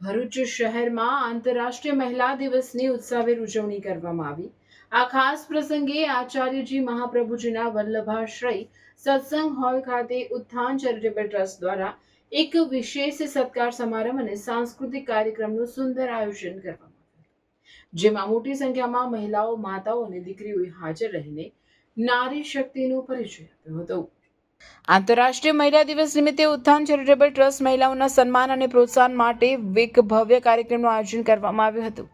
ભરૂચ શહેરમાં આંતરરાષ્ટ્રીય મહિલા દિવસની ઉત્સાહભેર ઉજવણી કરવામાં આવી। આ ખાસ પ્રસંગે આચાર્યજી મહાપ્રભુજીના વલ્લભાશ્રય સત્સંગ હોલ ખાતે ઉત્થાન ચેરિટેબલ ટ્રસ્ટ દ્વારા એક વિશેષ સત્કાર સમારંભ અને સાંસ્કૃતિક કાર્યક્રમનું સુંદર આયોજન કરવામાં આવ્યું, જેમાં મોટી સંખ્યામાં મહિલાઓ, માતાઓ અને દીકરીઓએ હાજર રહીને નારી શક્તિનો પરિચય આપ્યો હતો। આંતરરાષ્ટ્રીય મહિલા દિવસ નિમિત્તે ઉત્થાન ચેરિટેબલ ટ્રસ્ટ મહિલાઓના સન્માન અને પ્રોત્સાહન માટે એક ભવ્ય કાર્યક્રમનું આયોજન કરવામાં આવ્યું હતું।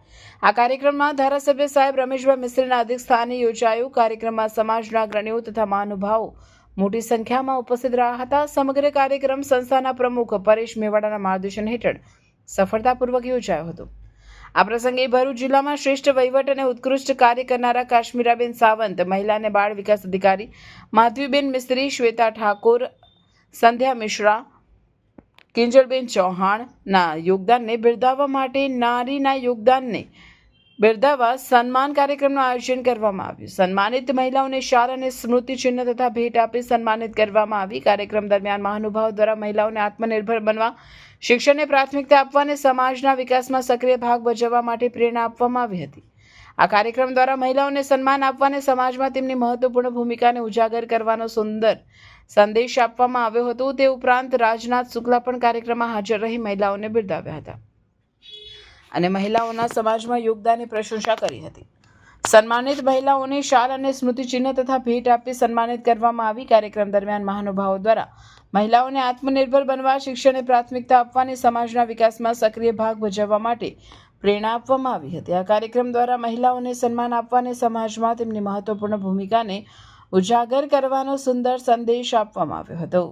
આ કાર્યક્રમમાં ધારાસભ્ય સાહેબ રમેશભાઈ મિસ્ત્રીના અધ્યક્ષસ્થાને યોજાયું। કાર્યક્રમમાં સમાજના અગ્રણીઓ તથા મહાનુભાવો મોટી સંખ્યામાં ઉપસ્થિત રહ્યા હતા। સમગ્ર કાર્યક્રમ સંસ્થાના પ્રમુખ પરેશ મેવાડાના માર્ગદર્શન હેઠળ સફળતાપૂર્વક યોજાયો હતો। આ પ્રસંગે ભરૂચ જિલ્લામાં શ્રેષ્ઠ વહીવટ અને ઉત્કૃષ્ટ કાર્ય કરનારા કાશ્મીરાબેન સાવંત, મહિલા અને બાળ વિકાસ અધિકારી માધવીબેન મિસ્ત્રી, શ્વેતા ઠાકોર, સંધ્યા મિશ્રા, કિંજલબેન ચૌહાણના યોગદાનને બિરદાવવા માટે નારીના યોગદાનને બિરદાવવા સન્માન કાર્યક્રમનું આયોજન કરવામાં આવ્યું। સન્માનિત મહિલાઓને શાલ અને સ્મૃતિ ચિહ્ન તથા ભેટ આપી સન્માનિત કરવામાં આવી। કાર્યક્રમ દરમિયાન મહાનુભાવો દ્વારા મહિલાઓને આત્મનિર્ભર બનવા, શિક્ષણને પ્રાથમિકતા આપવા અને સમાજના વિકાસમાં સક્રિય ભાગ ભજવવા માટે પ્રેરણા આપવામાં આવી હતી। આ કાર્યક્રમ દ્વારા મહિલાઓને સન્માન આપવા અને સમાજમાં તેમની મહત્વપૂર્ણ ભૂમિકાને ઉજાગર કરવાનો સુંદર સંદેશ આપવામાં આવ્યો હતો। તે ઉપરાંત રાજનાથ શુક્લા પણ કાર્યક્રમમાં હાજર રહી મહિલાઓને બિરદાવ્યા હતા અને મહિલાઓના સમાજમાં યોગદાનની પ્રશંસા કરી હતી। સન્માનિત મહિલાઓને શાલ અને સ્મૃતિ ચિહ્ન તથા ભેટ આપી સન્માનિત કરવામાં આવી। કાર્યક્રમ દરમિયાન મહાનુભાવો દ્વારા મહિલાઓને આત્મનિર્ભર બનવા, શિક્ષણને પ્રાથમિકતા આપવા અને સમાજના વિકાસમાં સક્રિય ભાગ ભજવવા માટે પ્રેરણા આપવામાં આવી હતી। આ કાર્યક્રમ દ્વારા મહિલાઓને સન્માન આપવા અને સમાજમાં તેમની મહત્વપૂર્ણ ભૂમિકાને ઉજાગર કરવાનો સુંદર સંદેશ આપવામાં આવ્યો હતો।